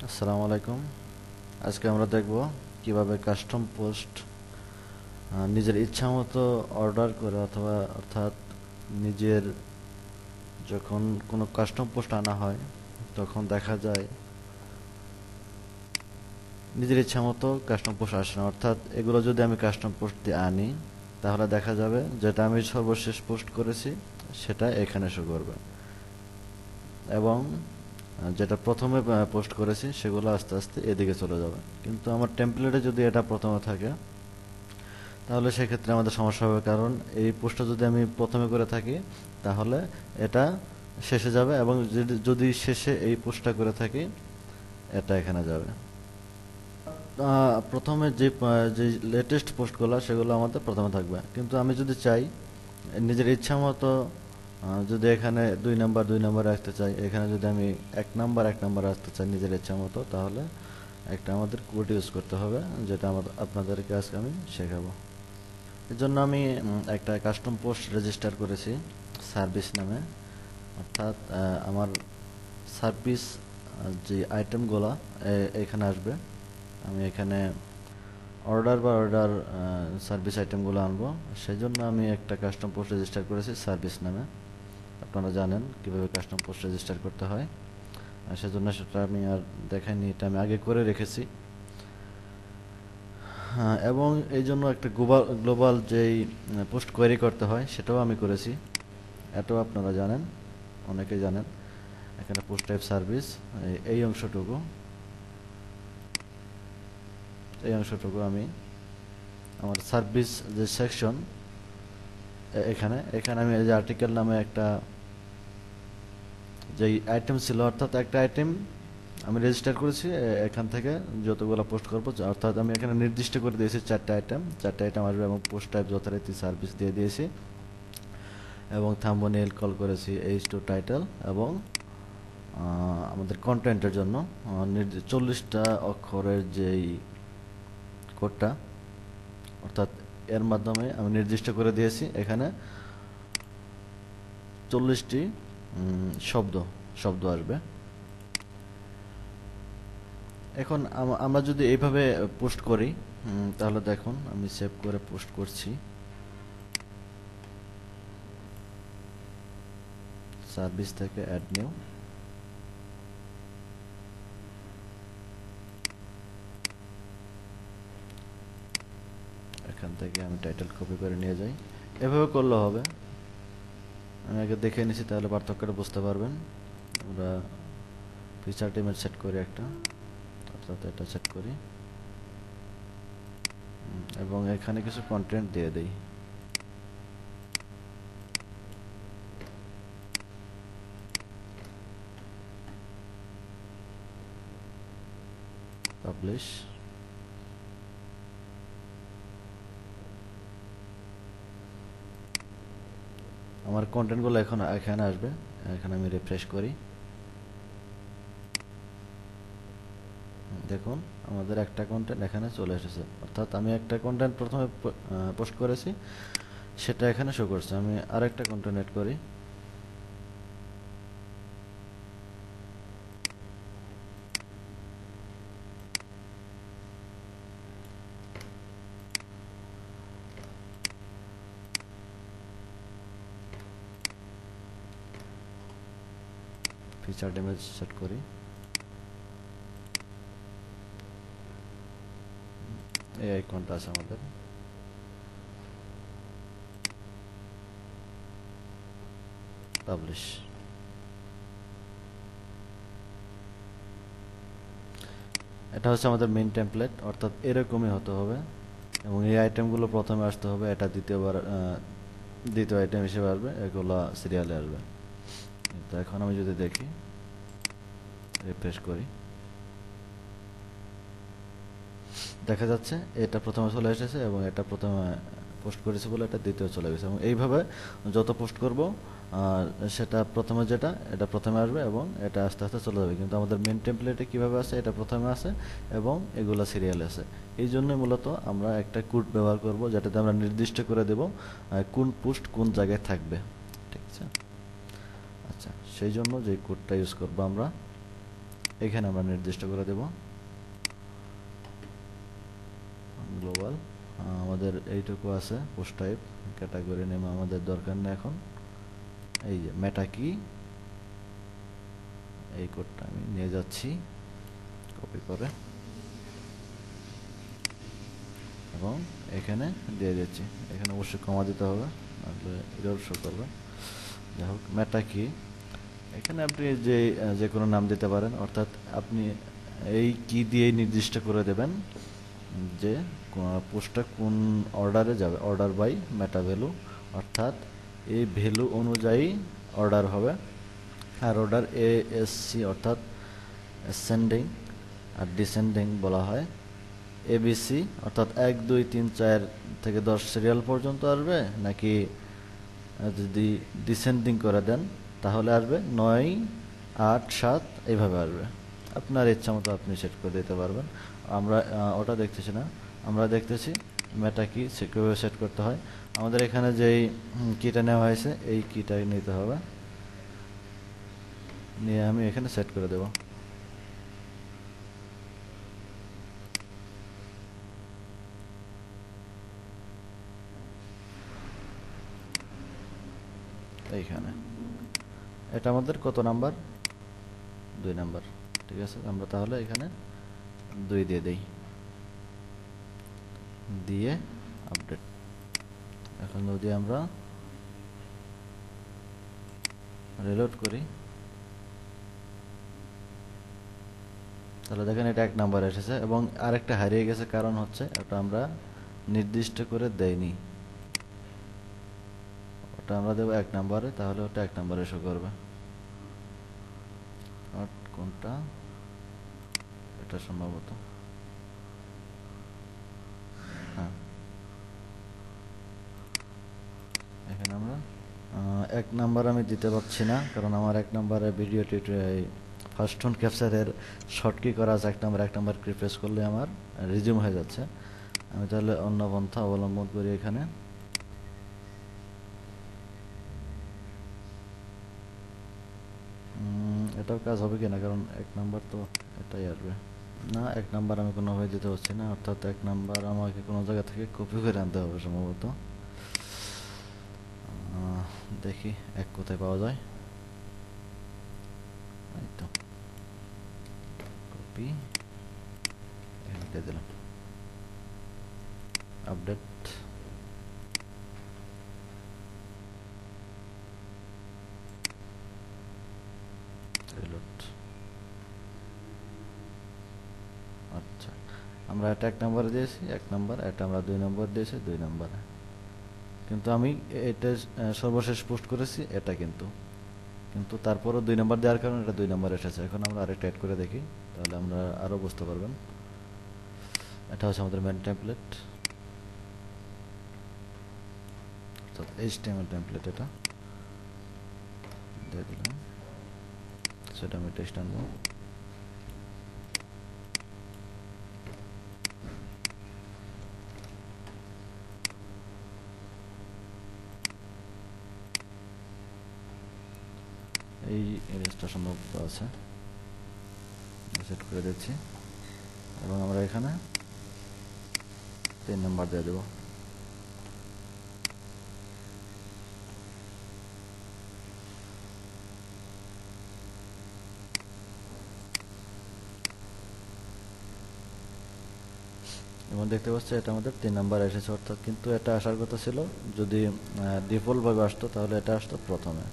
আসসালামু আলাইকুম। আজকে আমরা দেখব কিভাবে কাস্টম পোস্ট নিজের ইচ্ছামতো অর্ডার করে অথবা অর্থাৎ নিজের যখন কোনো কাস্টম পোস্ট আনা হয় তখন দেখা যায় নিজের ইচ্ছামতো কাস্টম পোস্ট আসে না। অর্থাৎ এগুলো যদি আমি কাস্টম পোস্ট দিয়ে আনি তাহলে দেখা যাবে যেটা আমি সর্বশেষ পোস্ট করেছি সেটা এখানে শো করবে এবং যেটা প্রথমে পোস্ট করেছি সেগুলো আস্তে আস্তে এদিকে চলে যাবে। কিন্তু আমার টেমপ্লেটে যদি এটা প্রথমে থাকে তাহলে সেক্ষেত্রে আমাদের সমস্যা হবে, কারণ এই পোস্টটা যদি আমি প্রথমে করে থাকি তাহলে এটা শেষে যাবে এবং যদি শেষে এই পোস্টটা করে থাকি এটা এখানে যাবে। প্রথমে যে লেটেস্ট পোস্টগুলো সেগুলো আমাদের প্রথমে থাকবে, কিন্তু আমি যদি চাই নিজের ইচ্ছা মতো যদি এখানে 2 নাম্বার রাখতে চাই, এখানে যদি আমি 1 নাম্বার রাখতে চাই নিজের ইচ্ছা মতো, তাহলে একটা আমাদের কোড ইউজ করতে হবে, যেটা আপনাদেরকে আজকে আমি শেখাবো। এর জন্য আমি একটা কাস্টম পোস্ট রেজিস্টার করেছি সার্ভিস নামে। অর্থাৎ আমার সার্ভিস যে আইটেমগুলো এখানে আসবে, আমি এখানে অর্ডার সার্ভিস আইটেমগুলো আনবো। সেই জন্য আমি একটা কাস্টম পোস্ট রেজিস্টার করেছি সার্ভিস নামে। আপনারা জানেন কিভাবে কাস্টম পোস্ট রেজিস্টার করতে হয়, আর সেজন্য সেটা আমি আর দেখাইনি, এটা আমি আগে করে রেখেছি। হ্যাঁ, এবং এই জন্য একটা গ্লোবাল যেই পোস্ট কোয়েরি করতে হয় সেটাও আমি করেছি। এটাও আপনারা জানেন, অনেকেই জানেন। এখানে পোস্ট টাইপ সার্ভিস, এই অংশটুকু এই অংশটুকু আমি আমার সার্ভিস যে সেকশন, এখানে এখানে আমি এই যে আর্টিকেল নামে একটা যেই আইটেম ছিল, অর্থাৎ একটা আইটেম আমি রেজিস্টার করেছি। এখান থেকে যতগুলো পোস্ট করবো, অর্থাৎ আমি এখানে নির্দিষ্ট করে দিয়েছি 4টা আইটেম আসবে এবং পোস্ট টাইপ যথারীতি সার্ভিস দিয়ে দিয়েছি এবং থাম্বনেইল কল করেছি H2 টাইটেল এবং আমাদের কন্টেন্টের জন্য 40টা অক্ষরের যেই কোডটা, অর্থাৎ এর মাধ্যমে আমি নির্দিষ্ট করে দিয়েছি এখানে 40টি শব্দ শব্দ আসবে। এখন আমরা যদি এইভাবে পোস্ট করি, তাহলে দেখুন আমি সেভ করে পোস্ট করছি। সার্ভিস থেকে অ্যাড নিউ, এখান থেকে আমি টাইটেল কপি করে নিয়ে যাই। এভাবে করলে হবে। আমি আগে দেখে নিছি, তাহলে পার্থক্যটা বুঝতে পারবেন। আমরা ফিচার টিমের সেট করি একটা, অর্থাৎ এটা সেট করি এবং এখানে কিছু কন্টেন্ট দিয়ে দেই। পাবলিশ। আমার কন্টেন্টগুলো এখন এখানে আসবে। এখানে আমি রিফ্রেশ করি, দেখুন আমাদের একটা কন্টেন্ট এখানে চলে এসেছে। অর্থাৎ আমি একটা কন্টেন্ট প্রথমে পোস্ট করেছি, সেটা এখানে শো করছে। আমি আরেকটা কন্টেন্ট এড করি। ফিচার ইমেজ সেট করি। এই আইকনটা আছে আমাদের। পাবলিশ। এটা হচ্ছে আমাদের মেইন টেমপ্লেট, অর্থাৎ এরকমই হতে হবে এবং এই আইটেমগুলো প্রথমে আসতে হবে, এটা দ্বিতীয় আইটেম হিসেবে আসবে, এগুলো সিরিয়ালে আসবে। তো এখন আমি যদি দেখি, রিফ্রেশ করি, দেখা যাচ্ছে এটা প্রথমে চলে এসেছে এবং এটা প্রথমে পোস্ট করেছে বলে এটা দ্বিতীয় চলে গেছে। এবং এইভাবে যত পোস্ট করব সেটা প্রথমে এটা প্রথমে আসবে এবং এটা আস্তে আস্তে চলে যাবে। কিন্তু আমাদের মেন টেমপ্লেটে কীভাবে আছে, এটা প্রথমে আছে এবং এগুলো সিরিয়ালে আছে। এই জন্য মূলত আমরা একটা কোড ব্যবহার করব, যেটাতে আমরা নির্দিষ্ট করে দেব কোন পোস্ট কোন জায়গায় থাকবে। ঠিক আছে? আচ্ছা, সেই জন্য যে কোডটা ইউজ করব আমরা, এখানে আমরা নির্দিষ্ট করে দেব গ্লোবাল। আমাদের এইটুকু আছে পোস্ট টাইপ, ক্যাটাগরি নেম আমাদের দরকার নেই এখন। এই যে মেটা কি, এই কোডটা আমি নিয়ে যাচ্ছি কপি করে এবং এখানে দিয়ে দিচ্ছি। এখানে অবশ্যই কমা দিতে হবে, নাহলে এরর শো করবে। যাই হোক, মেটা কি, এখানে আপনি যে কোনো নাম দিতে পারেন, অর্থাৎ আপনি এই কি দিয়ে নির্দিষ্ট করে দেবেন যে পোস্টটা কোন অর্ডারে যাবে, অর্ডার বাই মেটা ভ্যালু, অর্থাৎ এই ভ্যালু অনুযায়ী অর্ডার হবে। আর অর্ডার এএসসি অর্থাৎ অ্যাসেন্ডিং আর ডিসেন্ডিং বলা হয়। এবিসি অর্থাৎ 1 2 3 4 থেকে 10 সিরিয়াল পর্যন্ত আসবে, নাকি যদি ডিসেন্ডিং করে দেন তাহলে আসবে 9 8 7 এইভাবে আসবে। আপনার ইচ্ছা মতো আপনি সেট করে দিতে পারবেন। আমরা ওটা দেখতেছি না, আমরা দেখতেছি মেটা কি কীভাবে সেট করতে হয়। আমাদের এখানে যেই কিটা নেওয়া হয়েছে এই কিটা নিতে হবে, নিয়ে আমি এখানে সেট করে দেব। এইখানে এটা আমাদের কত নাম্বার, 2 নাম্বার। ঠিক আছে, আমরা তাহলে এখানে 2 দিয়ে দেই, দিয়ে আপডেট। এখন যদি আমরা রিলোড করি তাহলে দেখেন এটা 1 নাম্বার এসেছে এবং আরেকটা হারিয়ে গেছে, কারণ হচ্ছে এটা আমরা নির্দিষ্ট করে দেইনি। ওটা আমরা দেবো 1 নাম্বারে, তাহলে ওটা 1 নাম্বারে শো করবে। আর কোনটা, এটা সম্ভবত, হ্যাঁ এখানে আমরা 1 নাম্বার আমি দিতে পারছি না, কারণ আমার 1 নাম্বারে ভিডিও ফার্স্ট টোন ক্যাপচারের শর্ট কি করা আছে। 1 নাম্বার প্রেস করলে আমার রিজিউম হয়ে যাচ্ছে। আমি তাহলে অন্য পন্থা অবলম্বন করি। এখানে এটাও কাজ হবে কিনা, কারণ 1 নাম্বার তো এটাই আসবে না। 1 নাম্বার আমি কোনোভাবে দিতে পারছি না, অর্থাৎ 1 নাম্বার আমাকে কোনো জায়গা থেকে কপি করে আনতে হবে সম্ভবত। দেখি 1 কোথায় পাওয়া যায়। এই তো কপি, এখানে দিয়ে দিলাম আপডেট। রিলোড। আচ্ছা, আমরা এটা 1 নাম্বারে দিয়েছি 1 নাম্বার, এটা আমরা 2 নম্বর দিয়েছি 2 নম্বরে, কিন্তু আমি এটা সর্বশেষ পোস্ট করেছি এটা, কিন্তু কিন্তু তারপরও 2 নাম্বার দেওয়ার কারণে এটা 2 নাম্বার এসেছে। এখন আমরা আরেকটা অ্যাড করে দেখি, তাহলে আমরা আরও বুঝতে পারবেন। এটা হচ্ছে আমাদের মেন টেমপ্লেট, অর্থাৎ HTML টেমপ্লেট। এটা দিয়ে দিলাম, সেটা আমি টেক্সট আনবো। এই ইমেজটা সম্ভবত আছে, সেট করে দিচ্ছি এবং আমরা এখানে 3 নাম্বার দিয়ে দেবো। এবং দেখতে পাচ্ছি এটা আমাদের 3 নাম্বার এসেছে, অর্থাৎ কিন্তু এটা আসার কথা ছিল যদি ডিফল্টভাবে আসতো তাহলে এটা আসতো প্রথমে।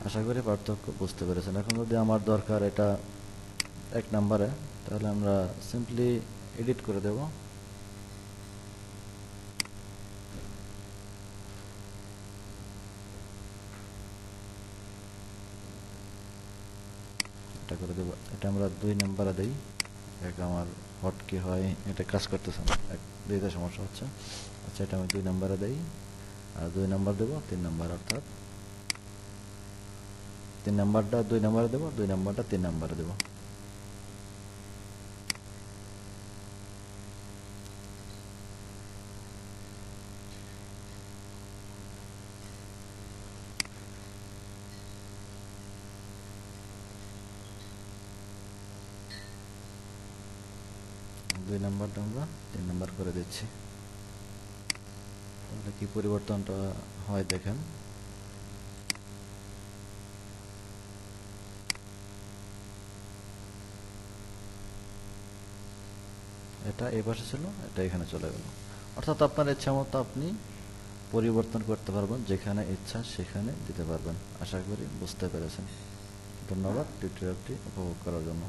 আশা করি পার্থক্য বুঝতে পেরেছেন। এখন যদি আমার দরকার এটা 1 নাম্বারে, তাহলে আমরা সিম্পলি এডিট করে দেব। এটা করে দেব, এটা আমরা 2 নাম্বারে দেই। এটা আমার হটকি হয়, এটা কাজ করতেছে না, দিতে সমস্যা হচ্ছে। আচ্ছা, এটা আমি 2 নাম্বারে দেই, আর 2 নাম্বার দেবো 3 নাম্বার, অর্থাৎ 3 নাম্বারটা 2 নাম্বারে দেবো, 2 নাম্বারটা 3 নাম্বারে দেবো। 2 নাম্বারটা আমরা 3 নাম্বার করে দিচ্ছি। তাহলে কি পরিবর্তনটা হয় দেখেন। এটা এই পাশে ছিল, এটা এখানে চলে গেল। অর্থাৎ আপনার ইচ্ছা মতো আপনি পরিবর্তন করতে পারবেন, যেখানে ইচ্ছা সেখানে দিতে পারবেন। আশা করি বুঝতে পেরেছেন। ধন্যবাদ টিউটোরিয়ালটি উপভোগ করার জন্য।